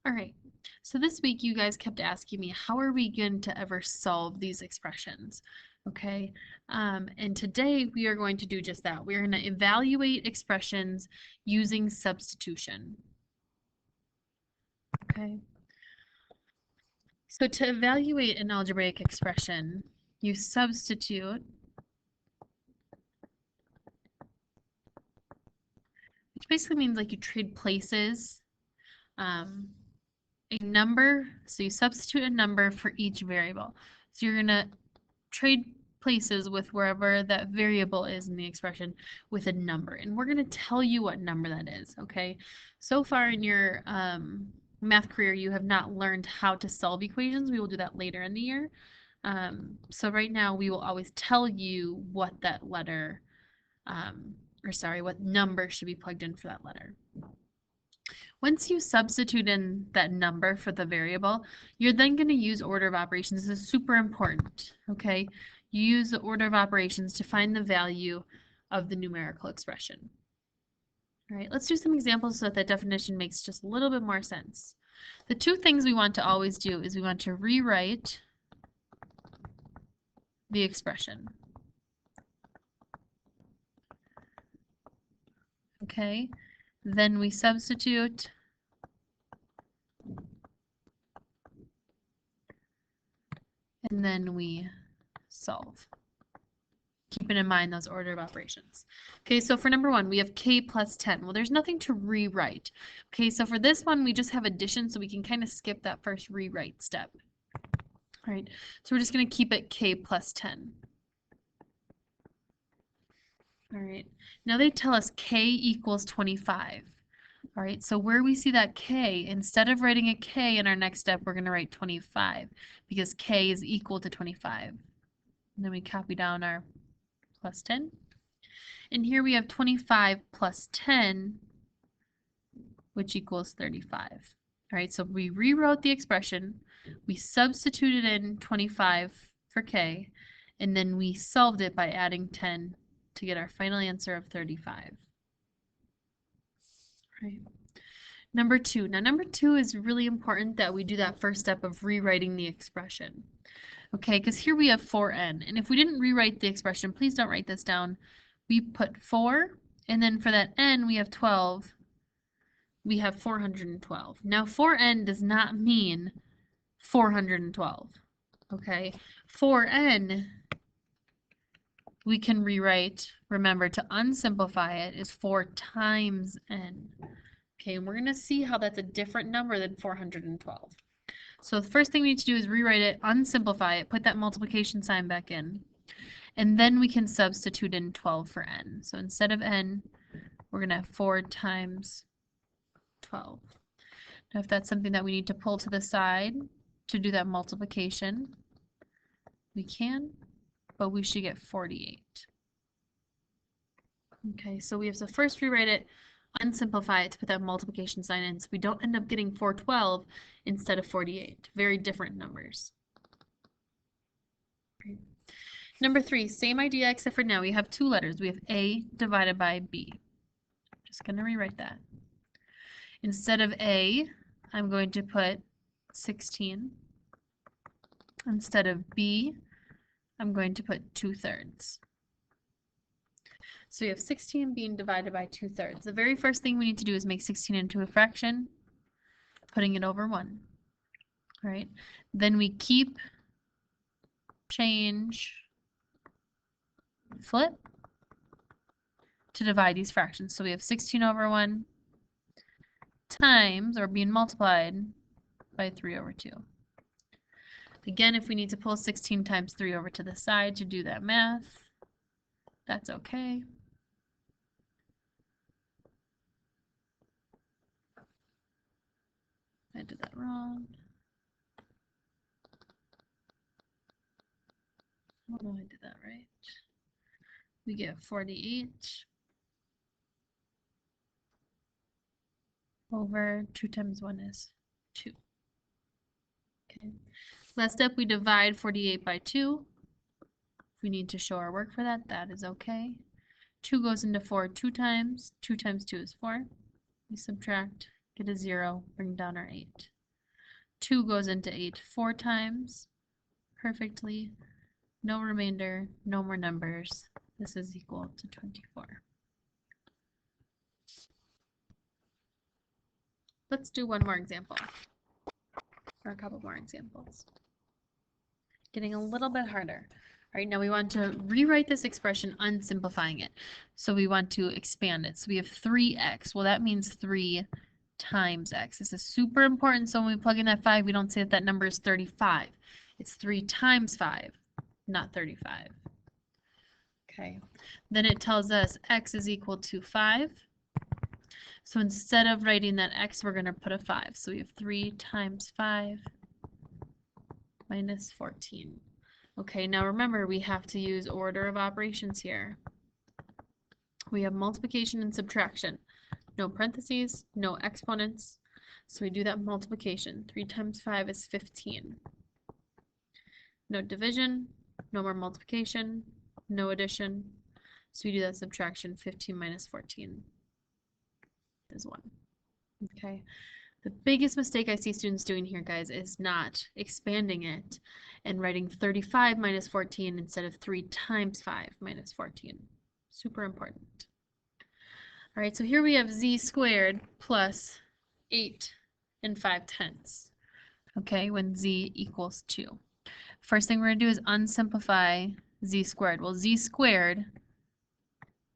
All right, so this week you guys kept asking me, how are we going to ever solve these expressions? Okay, and today we are going to do just that. We're going to evaluate expressions using substitution. Okay, so to evaluate an algebraic expression, you substitute, which basically means like you trade places. A number, so you substitute a number for each variable. So you're going to trade places with wherever that variable is in the expression with a number. And we're going to tell you what number that is, okay? So far in your math career, you have not learned how to solve equations. We will do that later in the year. So right now, we will always tell you what that letter, what number should be plugged in for that letter. Once you substitute in that number for the variable, you're then going to use order of operations. This is super important, okay? You use the order of operations to find the value of the numerical expression. All right, let's do some examples so that the definition makes just a little bit more sense. The two things we want to always do is we want to rewrite the expression. Okay, then we substitute and then we solve. Keeping in mind those order of operations. Okay, so for number one, we have k plus 10. Well, there's nothing to rewrite. Okay, so for this one, we just have addition, so we can kind of skip that first rewrite step. All right, so we're just going to keep it k plus 10. All right, now they tell us k equals 25. All right, so where we see that k, instead of writing a k in our next step, we're going to write 25 because k is equal to 25. And then we copy down our plus 10. And here we have 25 plus 10, which equals 35. All right, so we rewrote the expression, we substituted in 25 for k, and then we solved it by adding 10 to get our final answer of 35. Right. Number two. Now, number two is really important that we do that first step of rewriting the expression. Okay, because here we have 4n, and if we didn't rewrite the expression, please don't write this down. We put 4, and then for that n, we have 12. We have 412. Now, 4n does not mean 412. Okay, 4n, we can rewrite, remember, to unsimplify it is 4 times n. Okay, and we're going to see how that's a different number than 412. So the first thing we need to do is rewrite it, unsimplify it, put that multiplication sign back in, and then we can substitute in 12 for n. So instead of n, we're going to have 4 times 12. Now if that's something that we need to pull to the side to do that multiplication, we can, but we should get 48. Okay, so we have to first rewrite it, unsimplify it to put that multiplication sign in so we don't end up getting 412 instead of 48. Very different numbers. Okay. Number three, same idea except for now we have two letters. We have A divided by B. I'm just going to rewrite that. Instead of A, I'm going to put 16. Instead of B, I'm going to put 2/3. So we have 16 being divided by 2/3. The very first thing we need to do is make 16 into a fraction, putting it over 1. All right. Then we keep, change, flip to divide these fractions. So we have 16 over 1 times, or being multiplied by 3 over 2. Again, if we need to pull 16 times 3 over to the side to do that math, that's okay. I did that wrong. Oh, no, I did that right. We get 48 over 2 times 1 is 2. Okay. Last step, we divide 48 by 2. If we need to show our work for that, that is okay. 2 goes into 4 2 times. 2 times 2 is 4. We subtract, get a 0, bring down our 8. 2 goes into 8 4 times perfectly. No remainder, no more numbers. This is equal to 24. Let's do one more example, or a couple more examples. Getting a little bit harder. All right, now we want to rewrite this expression, unsimplifying it. So we want to expand it. So we have 3x. Well, that means 3 times x. This is super important, so when we plug in that 5, we don't say that that number is 35. It's 3 times 5, not 35. Okay, then it tells us x is equal to 5. So instead of writing that x, we're going to put a 5. So we have 3 times 5 minus 14. Okay, now remember, we have to use order of operations here. We have multiplication and subtraction. No parentheses, no exponents. So we do that multiplication. 3 times 5 is 15. No division, no more multiplication, no addition. So we do that subtraction. 15 minus 14 is 1. Okay. The biggest mistake I see students doing here, guys, is not expanding it and writing 35 minus 14 instead of 3 times 5 minus 14. Super important. All right, so here we have z squared plus 8 and 5/10. Okay, when z equals 2. First thing we're going to do is unsimplify z squared. Well, z squared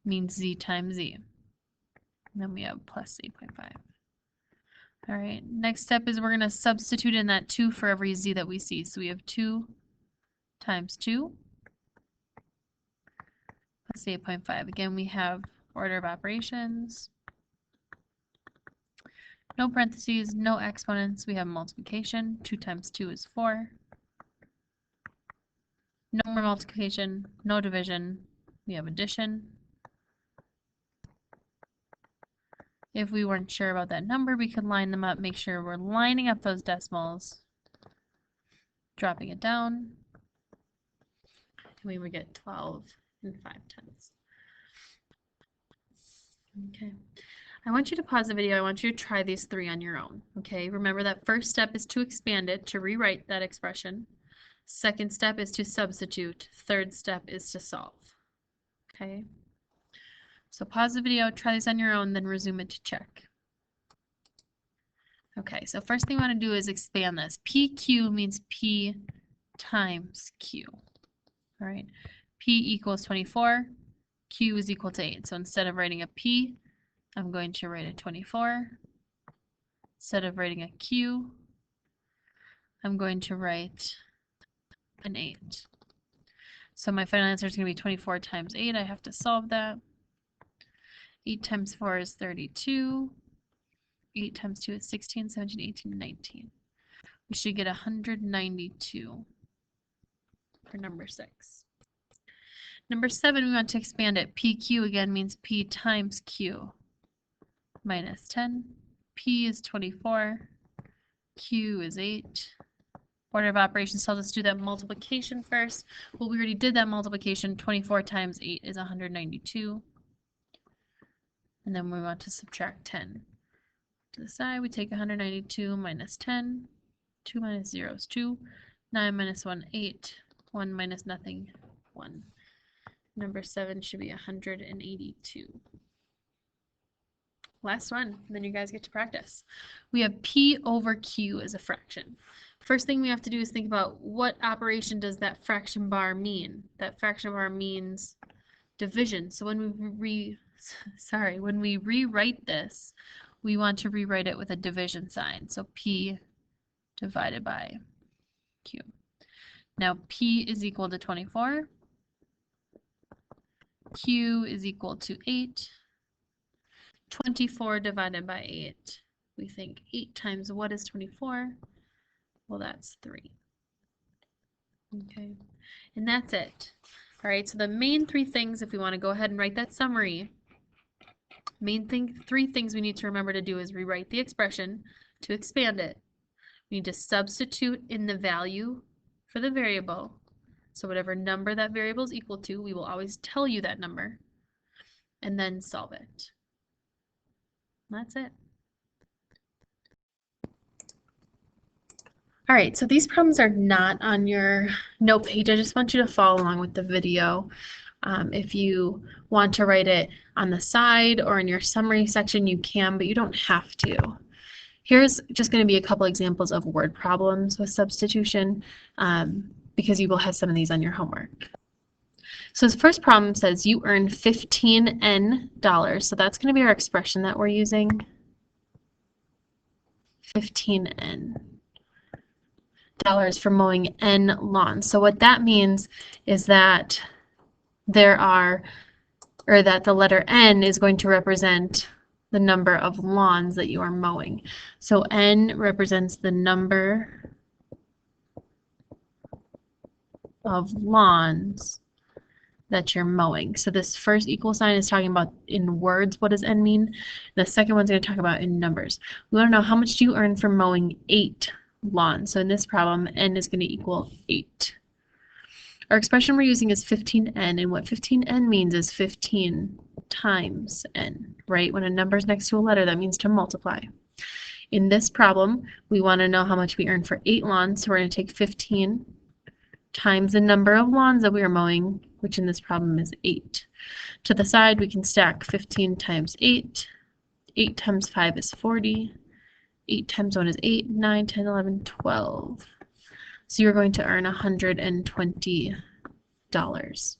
means z times z. And then we have plus 8.5. All right, next step is we're going to substitute in that 2 for every z that we see. So we have 2 times 2 plus 8.5. Again, we have order of operations. No parentheses, no exponents. We have multiplication. 2 times 2 is 4. No more multiplication, no division. We have addition. If we weren't sure about that number, we could line them up, make sure we're lining up those decimals, dropping it down, and we would get 12 and 5/10. Okay. I want you to pause the video. I want you to try these 3 on your own. Okay. Remember that first step is to expand it, to rewrite that expression. Second step is to substitute. Third step is to solve. Okay. So pause the video, try these on your own, then resume it to check. Okay, so first thing we want to do is expand this. PQ means P times Q. All right, P equals 24, Q is equal to 8. So instead of writing a P, I'm going to write a 24. Instead of writing a Q, I'm going to write an 8. So my final answer is going to be 24 times 8. I have to solve that. 8 times 4 is 32. 8 times 2 is 16, 17, 18, 19. We should get 192 for number 6. Number 7, we want to expand it. PQ again means P times Q minus 10. P is 24. Q is 8. Order of operations tells us to do that multiplication first. Well, we already did that multiplication. 24 times 8 is 192. And then we want to subtract 10. To the side, we take 192 minus 10. 2 minus 0 is 2. 9 minus 1, 8. 1 minus nothing, 1. Number 7 should be 182. Last one, then you guys get to practice. We have P over Q as a fraction. First thing we have to do is think about what operation does that fraction bar mean? That fraction bar means division. So when we rewrite this, we want to rewrite it with a division sign. So P divided by Q. Now P is equal to 24. Q is equal to 8. 24 divided by 8. We think 8 times what is 24? Well, that's 3. Okay, and that's it. All right, so the main 3 things, if we want to go ahead and write that summary, three things we need to remember to do is rewrite the expression to expand it. We need to substitute in the value for the variable. So whatever number that variable is equal to, we will always tell you that number, and then solve it. And that's it. All right, so these problems are not on your note page. I just want you to follow along with the video. If you want to write it on the side or in your summary section, you can, but you don't have to. Here's just going to be a couple examples of word problems with substitution, because you will have some of these on your homework. So this first problem says you earn $15N. So that's going to be our expression that we're using. 15N dollars for mowing N lawns. So what that means is that that the letter N is going to represent the number of lawns that you are mowing. So N represents the number of lawns that you're mowing. So this first equal sign is talking about in words, what does N mean? The second one's going to talk about in numbers. We want to know how much do you earn for mowing 8 lawns. So in this problem, N is going to equal 8. Our expression we're using is 15N, and what 15N means is 15 times N, right? When a number is next to a letter, that means to multiply. In this problem, we want to know how much we earn for 8 lawns, so we're going to take 15 times the number of lawns that we are mowing, which in this problem is 8. To the side, we can stack 15 times 8. 8 times 5 is 40. 8 times 1 is 8, 9, 10, 11, 12. So you're going to earn $120.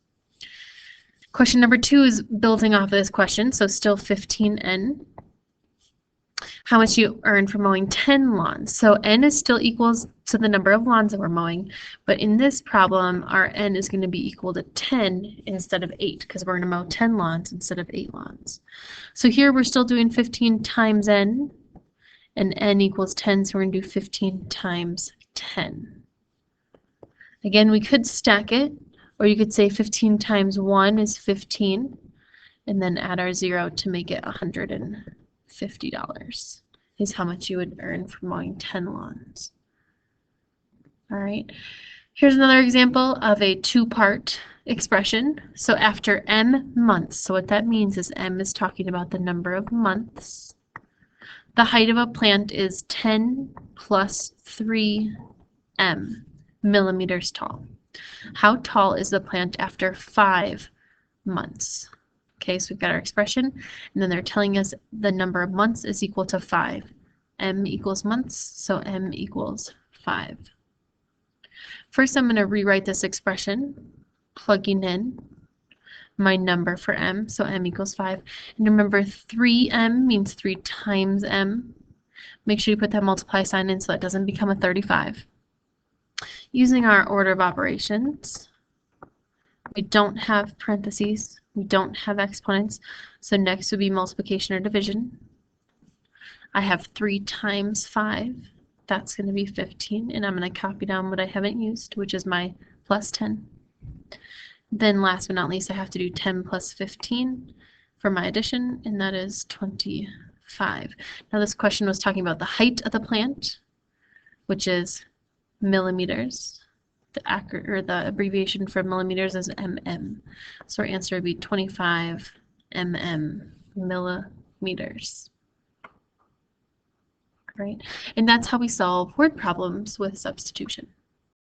Question number 2 is building off of this question, so still 15N. How much you earn for mowing 10 lawns. So N is still equals to the number of lawns that we're mowing, but in this problem, our N is going to be equal to 10 instead of 8, because we're going to mow 10 lawns instead of 8 lawns. So here we're still doing 15 times N, and N equals 10, so we're going to do 15 times 10. Again, we could stack it, or you could say 15 times 1 is 15, and then add our 0 to make it $150 is how much you would earn for mowing 10 lawns. All right, here's another example of a two-part expression. So after M months, so what that means is M is talking about the number of months. The height of a plant is 10 plus 3M millimeters tall. How tall is the plant after 5 months? Okay, so we've got our expression, and then they're telling us the number of months is equal to 5. M equals months, so M equals 5. First, I'm going to rewrite this expression, plugging in my number for M, so M equals 5. And remember, 3M means 3 times M. Make sure you put that multiply sign in so that doesn't become a 35. Using our order of operations, we don't have parentheses, we don't have exponents, so next would be multiplication or division. I have 3 times 5, that's going to be 15, and I'm going to copy down what I haven't used, which is my plus 10. Then last but not least, I have to do 10 plus 15 for my addition, and that is 25. Now this question was talking about the height of the plant, which is millimeters. The abbreviation for millimeters is mm. So our answer would be 25 millimeters. Right? And that's how we solve word problems with substitution.